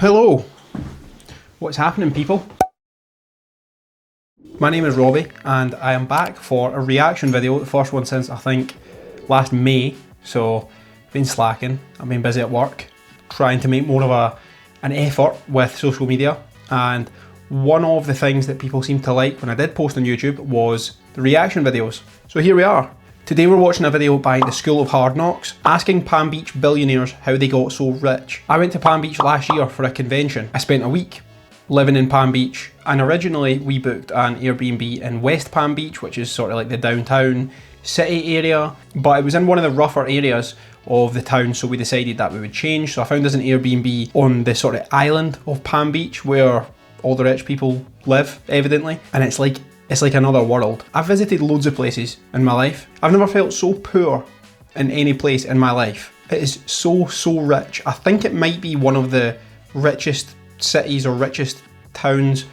Hello, what's happening people? My name is Robbie and I am back for a reaction video, the first one since I think last May, so been slacking, I've been busy at work, trying to make more of an effort with social media, and one of the things that people seemed to like when I did post on YouTube was the reaction videos. So here we are. Today we're watching a video by the School of Hard Knocks, asking Palm Beach billionaires how they got so rich. I went to Palm Beach last year for a convention. I spent a week living in Palm Beach, and originally we booked an Airbnb in West Palm Beach, which is sort of like the downtown city area, but it was in one of the rougher areas of the town, so we decided that we would change. So I found us an Airbnb on the sort of island of Palm Beach where all the rich people live, evidently, and it's like another world. I've visited loads of places in my life. I've never felt so poor in any place in my life. It is so rich. I think it might be one of the richest cities or richest towns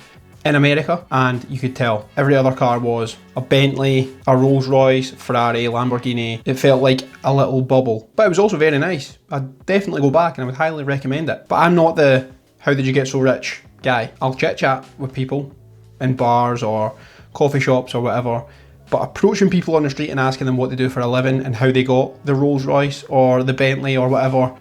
in America, and you could tell every other car was a Bentley, a Rolls Royce, Ferrari, Lamborghini. It felt like a little bubble, but it was also very nice. I'd definitely go back and I would highly recommend it. But I'm not the how did you get so rich guy. I'll chit chat with people in bars or coffee shops or whatever, but approaching people on the street and asking them what they do for a living and how they got the Rolls Royce or the Bentley or whatever,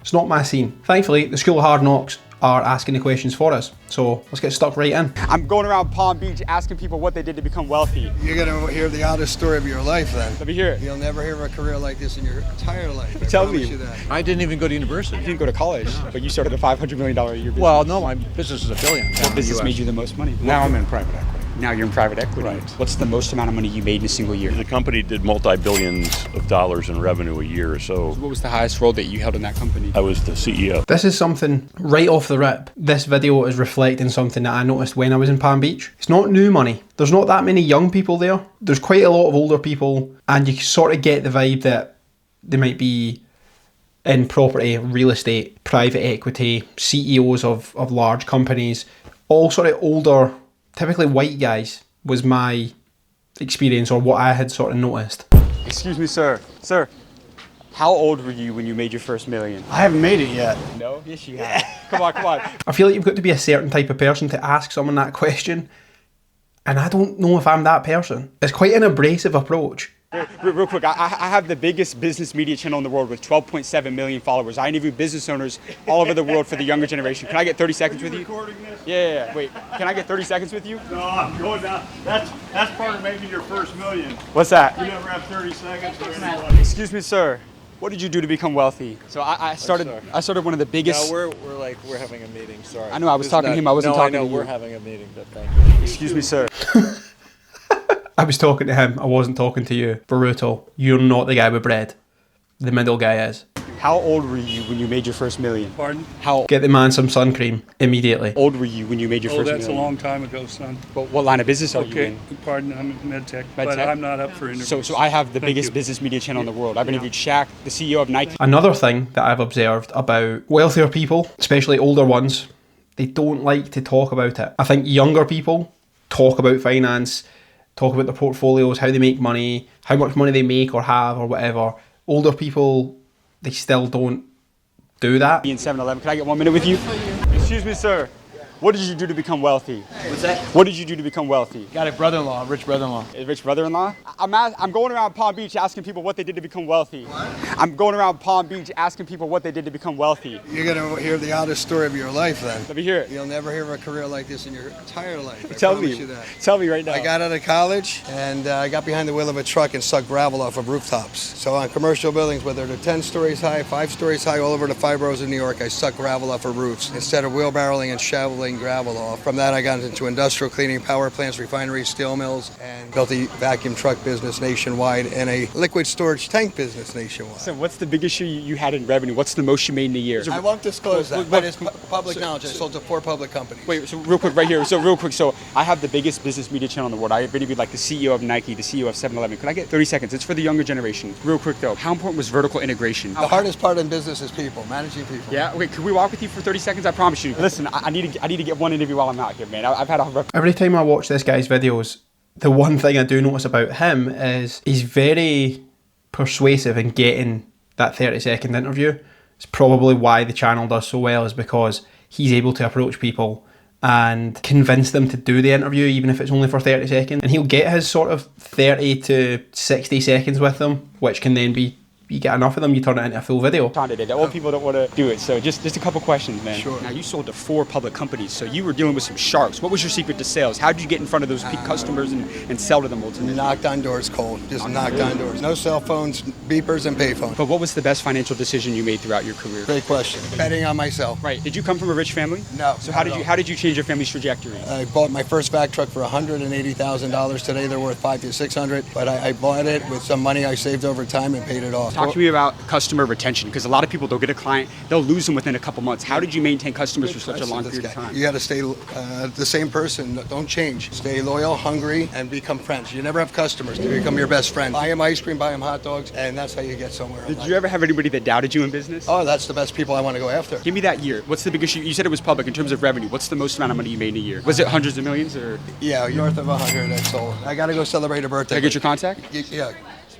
it's not my scene. Thankfully, the School of Hard Knocks are asking the questions for us, so let's get stuck right in. I'm going around Palm Beach asking people what they did to become wealthy. You're gonna hear the oddest story of your life then. Let me hear it. You'll never hear of a career like this in your entire life. Tell me. You that. I didn't even go to university. You didn't go to college, but you started a $500 million a year business. Well, no, my business is $1 billion. What business made you the most money? Now I'm in private equity. Now you're in private equity. Right. What's the most amount of money you made in a single year? The company did multi-billions of dollars in revenue a year or so. What was the highest role that you held in that company? I was the CEO. This is something right off the rip. This video is reflecting something that I noticed when I was in Palm Beach. It's not new money. There's not that many young people there. There's quite a lot of older people, and you sort of get the vibe that they might be in property, real estate, private equity, CEOs of large companies, all sort of older, typically white guys was my experience, or what I had sort of noticed. Excuse me, sir. Sir, how old were you when you made your first million? I haven't made it yet. No? Yes, you have. Come on, come on. I feel like you've got to be a certain type of person to ask someone that question, and I don't know if I'm that person. It's quite an abrasive approach. Real quick, I have the biggest business media channel in the world with 12.7 million followers. I interview business owners all over the world for the younger generation. Can I get 30 seconds with you? Recording this? Yeah. Wait, can I get 30 seconds with you? No, I'm going down. That's part of making your first million. What's that? You never have 30 seconds for anybody. Excuse me, sir. What did you do to become wealthy? So I started one of the biggest. No, we're having a meeting. Sorry. I know. I was talking to him. I wasn't talking to you. We're having a meeting, but thank you. Excuse me, sir. I was talking to him, I wasn't talking to you. Brutal. You're not the guy with bread. The middle guy is. How old were you when you made your first million? Pardon? How Get the man some sun cream immediately. old were you when you made your Oh, first that's a million? long time ago, son. What line of business are you Okay, in? pardon, I'm in med tech, but tech? I'm not up for interviews. So I have the Thank biggest you. business media channel in the world. I've interviewed Shaq, the CEO of Nike. Another thing that I've observed about wealthier people, especially older ones, they don't like to talk about it. I think younger people talk about finance, talk about their portfolios, how they make money, how much money they make or have or whatever. Older people, they still don't do that. In 7-Eleven. Can I get 1 minute with you? Excuse me, sir. What did you do to become wealthy? What's that? What did you do to become wealthy? Got a brother-in-law, rich brother-in-law. A rich brother-in-law? I'm going around Palm Beach asking people what they did to become wealthy. I'm going around Palm Beach asking people what they did to become wealthy. You're gonna hear the oddest story of your life then. Let me hear it. You'll never hear of a career like this in your entire life. I Tell promise me. you that. Tell me right now. I got out of college and I got behind the wheel of a truck and sucked gravel off of rooftops. So on commercial buildings, whether they're 10 stories high, 5 stories high, all over the 5 boroughs of New York, I sucked gravel off of roofs instead of wheelbarrowing and shoveling gravel off. From that, I got into industrial cleaning, power plants, refineries, steel mills, and built a vacuum truck business nationwide and a liquid storage tank business nationwide. So what's the biggest year you had in revenue? What's the most you made in a year? I won't disclose that, but it's public knowledge. I sold to 4 public companies. Wait, so real quick right here. So I have the biggest business media channel in the world. I interviewed like the CEO of Nike, the CEO of 7-Eleven. Can I get 30 seconds? It's for the younger generation. Real quick though, how important was vertical integration? The hardest part in business is people, managing people. Yeah, wait, could we walk with you for 30 seconds? I promise you. Listen, I need to get one interview while I'm out here, man. I've had a rough. Every time I watch this guy's videos, the one thing I do notice about him is he's very persuasive in getting that 30-second interview. It's probably why the channel does so well, is because he's able to approach people and convince them to do the interview, even if it's only for 30 seconds. And he'll get his sort of 30 to 60 seconds with them, which can then be, you get enough of them, you turn it into a full video. The old people don't want to do it, so just a couple questions, man. Sure. Now, you sold to 4 public companies, so you were dealing with some sharks. What was your secret to sales? How did you get in front of those customers and sell to them ultimately? Knocked on doors cold. Just knocked on doors. No cell phones, beepers, and payphones. But what was the best financial decision you made throughout your career? Great question. Betting on myself. Right. Did you come from a rich family? No. So how did you change your family's trajectory? I bought my first vac truck for $180,000. Today they're worth $500 to $600. But I bought it with some money I saved over time and paid it off. Talk to me about customer retention, because a lot of people, they'll get a client, they'll lose them within a couple months. How did you maintain customers for such a long period of time? You got to stay the same person. Don't change. Stay loyal, hungry, and become friends. You never have customers. They become your best friend. Buy them ice cream, buy them hot dogs, and that's how you get somewhere. Did you ever have anybody that doubted you in business? Oh, that's the best people I want to go after. Give me that year. What's the biggest? You said it was public in terms of revenue. What's the most amount of money you made in a year? Was it hundreds of millions or? Yeah, north of 100. I sold. I got to go celebrate a birthday. Can I get your contact? Yeah.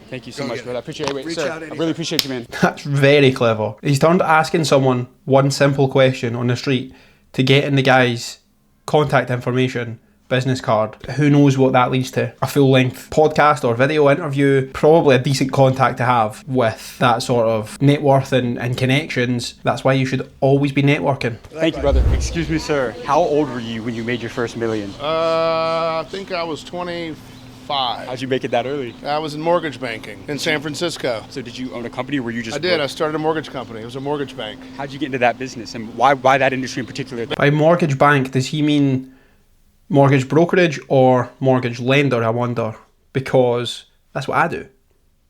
Thank you so Go much, get it. brother. I appreciate it. Reach Sir, out I anytime. really appreciate you, man. That's very clever. He's turned to asking someone one simple question on the street to get in the guy's contact information, business card. Who knows what that leads to? A full-length podcast or video interview. Probably a decent contact to have with that sort of net worth and connections. That's why you should always be networking. Thank you, brother. Excuse me, sir. How old were you when you made your first million? I think I was 25. How'd you make it that early? I was in mortgage banking in San Francisco. So did you own a company or were you just I did. I broke? started a mortgage company. It was a mortgage bank. How'd you get into that business and why that industry in particular? By mortgage bank, does he mean mortgage brokerage or mortgage lender, I wonder? Because that's what I do.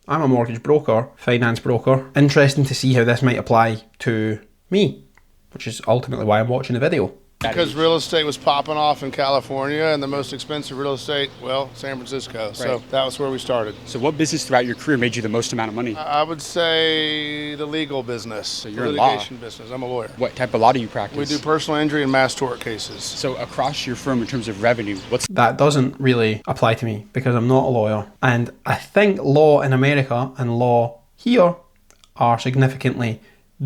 I'm a mortgage broker, finance broker. Interesting to see how this might apply to me, which is ultimately why I'm watching the video. Because real estate was popping off in California and the most expensive real estate, well, San Francisco. So Right. that was where we started. So what business throughout your career made you the most amount of money? I would say the legal business. So you're the in law. litigation business. I'm a lawyer. What type of law do you practice? We do personal injury and mass tort cases. So across your firm in terms of revenue, what's That doesn't really apply to me because I'm not a lawyer. And I think law in America and law here are significantly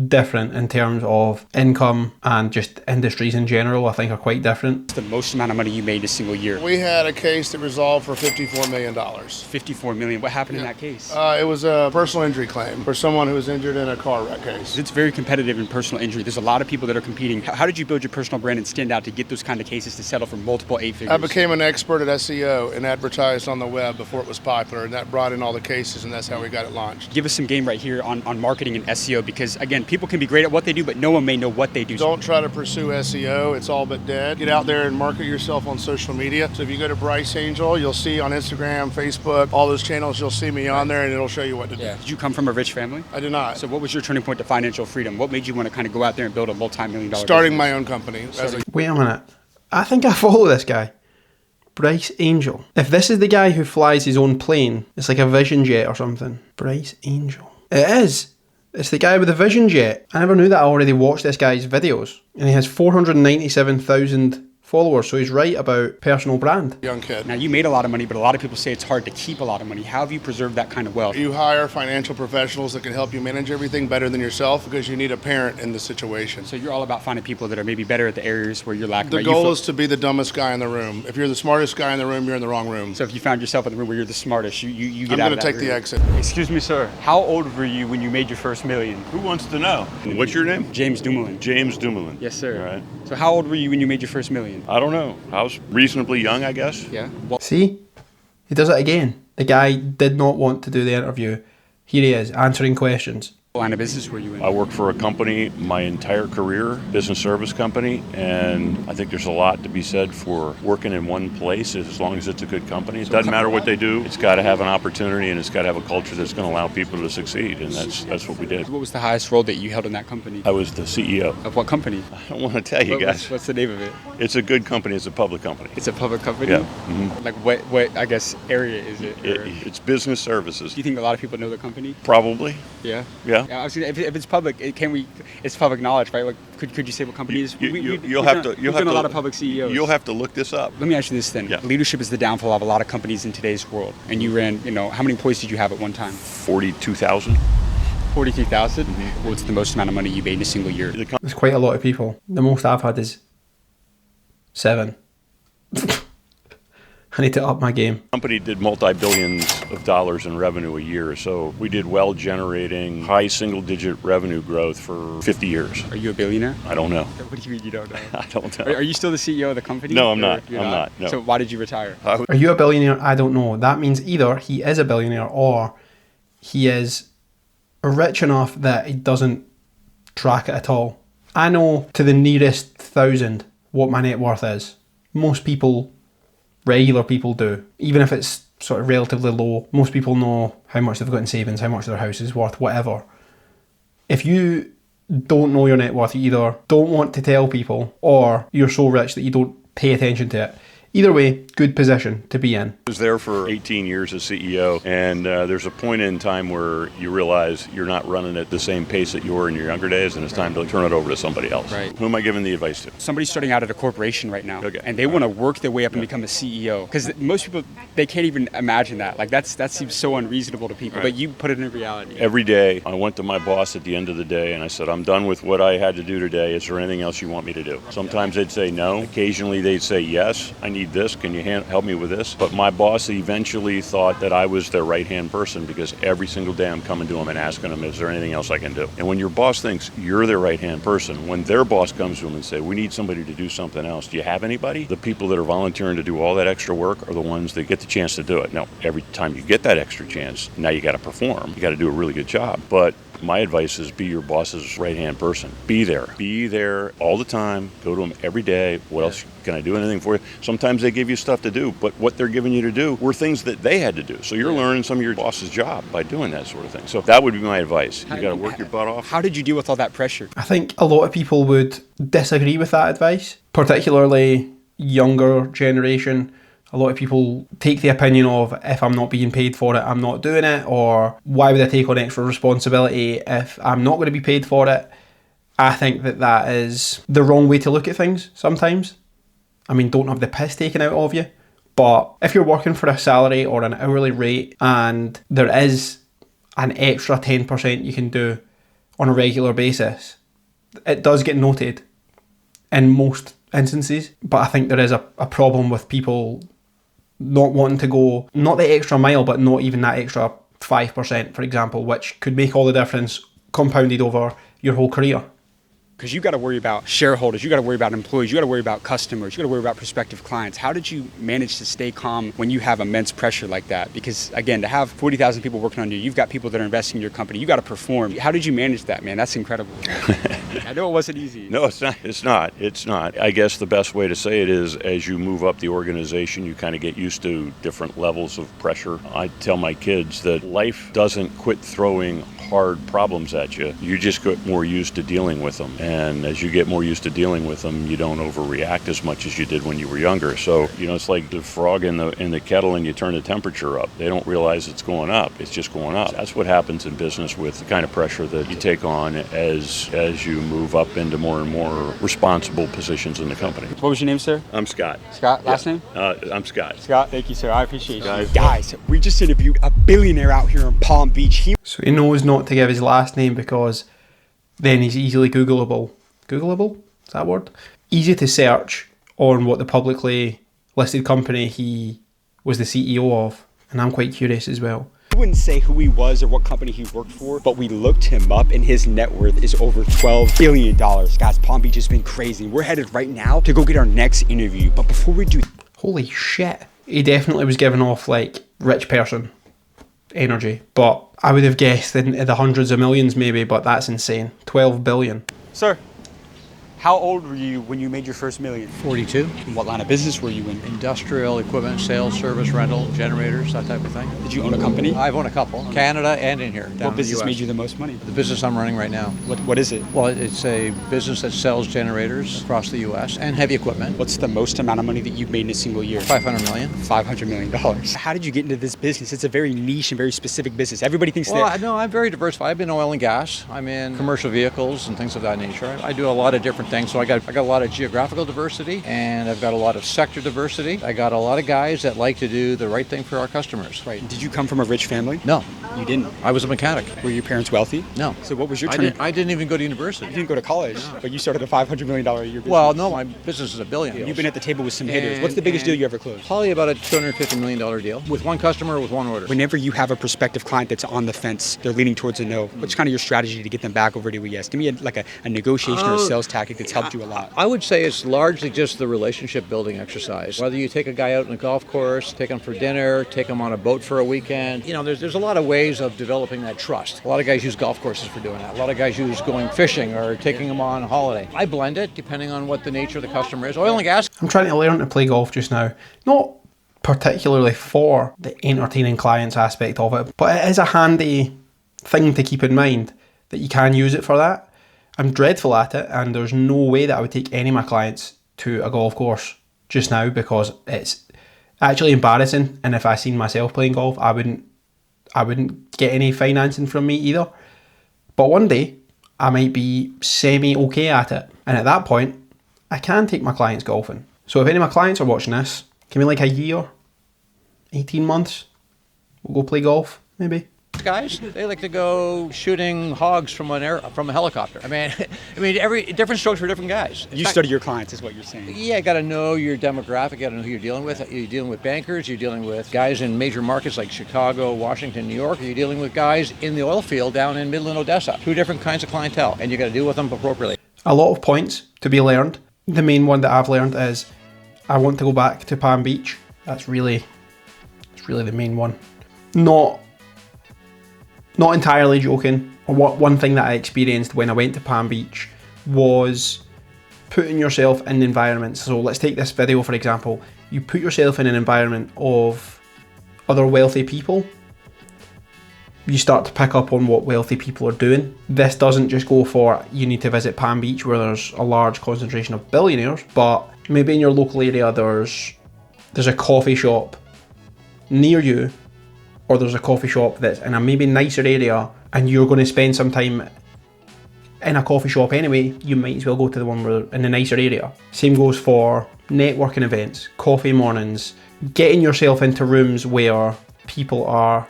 different in terms of income, and just industries in general I think are quite different. the most amount of money you made in a single year? We had a case that resolved for $54 million. 54 million. What happened in that case? It was a personal injury claim for someone who was injured in a car wreck case. It's very competitive in personal injury. There's a lot of people that are competing. How did you build your personal brand and stand out to get those kind of cases to settle for multiple 8 figures? I became an expert at SEO and advertised on the web before it was popular, and that brought in all the cases, and that's how we got it launched. Give us some game right here on marketing and SEO, because again, people can be great at what they do, but no one may know what they do. Don't try to pursue SEO. It's all but dead. Get out there and market yourself on social media. So if you go to Bryce Angel, you'll see on Instagram, Facebook, all those channels, you'll see me on there, and it'll show you what to do. Yeah. Did you come from a rich family? I do not. So what was your turning point to financial freedom? What made you want to kind of go out there and build a multi-million dollar Starting business? my own company. Wait a minute. I think I follow this guy. Bryce Angel. If this is the guy who flies his own plane, it's like a Vision Jet or something. Bryce Angel. It is. It's the guy with the Vision Jet. I never knew that. I already watched this guy's videos. And he has 497,000 followers, so he's right about personal brand. Young kid. Now, you made a lot of money, but a lot of people say it's hard to keep a lot of money. How have you preserved that kind of wealth? You hire financial professionals that can help you manage everything better than yourself, because you need a parent in the situation. So you're all about finding people that are maybe better at the areas where you're lacking. The right? goal is to be the dumbest guy in the room. If you're the smartest guy in the room, you're in the wrong room. So if you found yourself in the room where you're the smartest, you get I'm out going of to that take the room. exit. Excuse me, sir. How old were you when you made your first million? Who wants to know? What's your name? James Dumoulin. James Dumoulin. Yes, sir. All right. So how old were you when you made your first million? I don't know. I was reasonably young, I guess. Yeah. Well, See? He does it again. The guy did not want to do the interview. Here he is, answering questions. what line of business were you in? I worked for a company my entire career, business service company, and I think there's a lot to be said for working in one place as long as it's a good company. It doesn't matter what they do. It's got to have an opportunity, and it's got to have a culture that's going to allow people to succeed, and that's what we did. What was the highest role that you held in that company? I was the CEO. Of what company? I don't want to tell you guys. What's the name of it? It's a good company. It's a public company. It's a public company? Yeah. Mhm. Like what I guess area is it? Or- It's business services. do you think a lot of people know the company? Probably. Yeah. Yeah. I was gonna, if it's public, it's public knowledge, right? Like, could you say what company it is? You'll have to. We've done a lot of public CEOs. You'll have to look this up. Let me ask you this then. Yeah. Leadership is the downfall of a lot of companies in today's world. And you ran, how many employees did you have at one time? 42,000. 43,000. What's the most amount of money you made in a single year? There's quite a lot of people. The most I've had is 7. I need to up my game. The company did multi-billions of dollars in revenue a year, so we did well generating high single-digit revenue growth for 50 years. Are you a billionaire? I don't know. What do you mean you don't know? I don't know. Are you still the CEO of the company? No, I'm Or not. you're I'm not. No. So why did you retire? Are you a billionaire? I don't know. That means either he is a billionaire or he is rich enough that he doesn't track it at all. I know to the nearest 1,000 what my net worth is. Most people, regular people do. Even if it's sort of relatively low, most people know how much they've got in savings, how much their house is worth, whatever. If you don't know your net worth, you either don't want to tell people or you're so rich that you don't pay attention to it. Either way, good position to be in. I was there for 18 years as CEO, and there's a point in time where you realize you're not running at the same pace that you were in your younger days, and it's time to turn it over to somebody else. Right. Who am I giving the advice to? Somebody's starting out at a corporation right now, Okay. and they want to work their way up and become a CEO. Because most people, they can't even imagine that. Like that seems so unreasonable to people. Right. But you put it in reality. Every day, I went to my boss at the end of the day, and I said, I'm done with what I had to do today. Is there anything else you want me to do? Sometimes they'd say no. Occasionally they'd say yes. I need this. Can you help me with this? But my boss eventually thought that I was their right-hand person because every single day I'm coming to him and asking him, is there anything else I can do? And when your boss thinks you're their right-hand person, when their boss comes to him and say, we need somebody to do something else, do you have anybody? The people that are volunteering to do all that extra work are the ones that get the chance to do it. Now, every time you get that extra chance, now you got to perform. You got to do a really good job. But my advice is be your boss's right-hand person. Be there. Be there all the time. Go to them every day. What else? Can I do anything for you? Sometimes they give you stuff to do, but what they're giving you to do were things that they had to do. So you're learning some of your boss's job by doing that sort of thing. So that would be my advice. You got to work your butt off. How did you deal with all that pressure? I think a lot of people would disagree with that advice, particularly younger generation. A lot of people take the opinion of, if I'm not being paid for it, I'm not doing it, or why would I take on extra responsibility if I'm not going to be paid for it? I think that is the wrong way to look at things sometimes. I mean, don't have the piss taken out of you, but if you're working for a salary or an hourly rate and there is an extra 10% you can do on a regular basis, it does get noted in most instances. But I think there is a problem with people not wanting to go, not the extra mile, but not even that extra 5%, for example, which could make all the difference compounded over your whole career. Because you got to worry about shareholders, you got to worry about employees, you got to worry about customers, you got to worry about prospective clients. How did you manage to stay calm when you have immense pressure like that? Because again, to have 40,000 people working on you, you've got people that are investing in your company, you got to perform. How did you manage that, man? That's incredible. I know it wasn't easy. No, it's not. It's not. It's not. I guess the best way to say it is as you move up the organization, you kind of get used to different levels of pressure. I tell my kids that life doesn't quit throwing hard problems at you. You just get more used to dealing with them. And as you get more used to dealing with them, you don't overreact as much as you did when you were younger. So, it's like the frog in the kettle and you turn the temperature up. They don't realize it's going up. It's just going up. That's what happens in business with the kind of pressure that you take on as you move up into more and more responsible positions in the company. What was your name, sir? I'm Scott. Scott, last name? I'm Scott. Scott, thank you, sir. I appreciate you. Guys, we just interviewed a billionaire out here in Palm Beach. So he knows not to give his last name because then he's easily Googleable. Googleable? Is that a word? Easy to search on what the publicly listed company he was the CEO of. And I'm quite curious as well. We wouldn't say who he was or what company he worked for, but we looked him up and his net worth is over $12 billion. Guys, Palm Beach has been crazy. We're headed right now to go get our next interview. But before we do... Holy shit. He definitely was giving off like rich person energy, but I would have guessed in the hundreds of millions maybe, but that's insane. 12 billion. Sir, how old were you when you made your first million? 42. And what line of business were you in? Industrial equipment, sales, service, rental, generators, that type of thing. Did you own a company? I've owned a couple, Canada and in here. Down in What the business US. made you the most money? The business I'm running right now. What is it? Well, it's a business that sells generators across the U.S. and heavy equipment. What's the most amount of money that you've made in a single year? 500 million. $500 million. How did you get into this business? It's a very niche and very specific business. Everybody thinks Well, that... no, I'm very diversified. I've been in oil and gas. I'm in commercial vehicles and things of that nature. I do a lot of different things. things. So I got a lot of geographical diversity, and I've got a lot of sector diversity. I got a lot of guys that like to do the right thing for our customers. Right. Did you come from a rich family? No, You didn't. I was a mechanic. Were your parents wealthy? No. So what was your I turning? I didn't even go to university. You didn't go to college, but you started a $500 million a year business. Well, no, my business is $1 billion. You've been at the table with some hitters. And- What's the biggest and- deal you ever closed? Probably about a $250 million deal with one customer with one order. Whenever you have a prospective client that's on the fence, they're leaning towards a no, what's kind of your strategy to get them back over to a yes? Give me a negotiation or a sales tactic that's helped you a lot. I would say it's largely just the relationship building exercise. Whether you take a guy out on a golf course, take him for dinner, take him on a boat for a weekend, there's a lot of ways of developing that trust. A lot of guys use golf courses for doing that. A lot of guys use going fishing or taking them on a holiday. I blend it depending on what the nature of the customer is. Oil and gas. I'm trying to learn to play golf just now. Not particularly for the entertaining clients aspect of it, but it is a handy thing to keep in mind that you can use it for that. I'm dreadful at it, and there's no way that I would take any of my clients to a golf course just now because it's actually embarrassing. And if I seen myself playing golf, I wouldn't get any financing from me either. But one day I might be semi-okay at it, and at that point I can take my clients golfing. So if any of my clients are watching this, give me like a year, 18 months, we'll go play golf, maybe. Guys, they like to go shooting hogs from a helicopter. I mean, every different strokes for different guys. You study your clients, is what you're saying. Yeah, got to know your demographic. Got to know who you're dealing with. You're dealing with bankers. You're dealing with guys in major markets like Chicago, Washington, New York. Or you're dealing with guys in the oil field down in Midland, Odessa. Two different kinds of clientele, and you got to deal with them appropriately. A lot of points to be learned. The main one that I've learned is I want to go back to Palm Beach. It's really the main one. Not entirely joking. One thing that I experienced when I went to Palm Beach was putting yourself in environments. So let's take this video for example. You put yourself in an environment of other wealthy people, you start to pick up on what wealthy people are doing. This doesn't just go for you need to visit Palm Beach where there's a large concentration of billionaires, but maybe in your local area there's a coffee shop near you, or there's a coffee shop that's in a maybe nicer area and you're going to spend some time in a coffee shop anyway, you might as well go to the one where in the nicer area. Same goes for networking events, coffee mornings, getting yourself into rooms where people are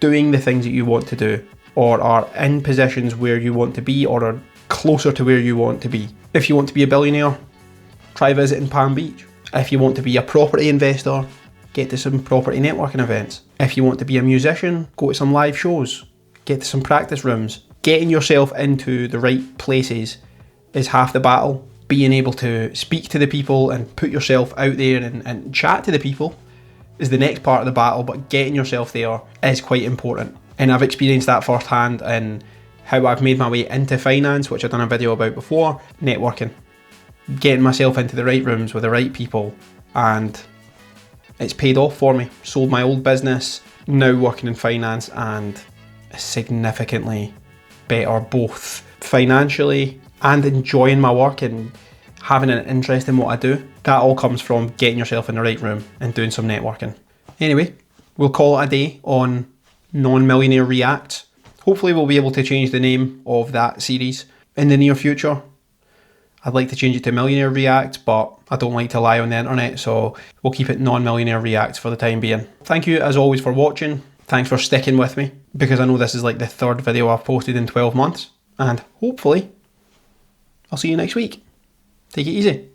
doing the things that you want to do or are in positions where you want to be or are closer to where you want to be. If you want to be a billionaire, try visiting Palm Beach. If you want to be a property investor, get to some property networking events. If you want to be a musician, go to some live shows, get to some practice rooms. Getting yourself into the right places is half the battle. Being able to speak to the people and put yourself out there and chat to the people is the next part of the battle, but getting yourself there is quite important. And I've experienced that firsthand in how I've made my way into finance, which I've done a video about before, networking. Getting myself into the right rooms with the right people, and it's paid off for me. Sold my old business, now working in finance, and significantly better both financially and enjoying my work and having an interest in what I do. That all comes from getting yourself in the right room and doing some networking. Anyway, we'll call it a day on Non-Millionaire React. Hopefully we'll be able to change the name of that series in the near future. I'd like to change it to Millionaire React, but I don't like to lie on the internet, so we'll keep it Non-Millionaire React for the time being. Thank you as always for watching. Thanks for sticking with me, because I know this is like the third video I've posted in 12 months, and hopefully I'll see you next week. Take it easy.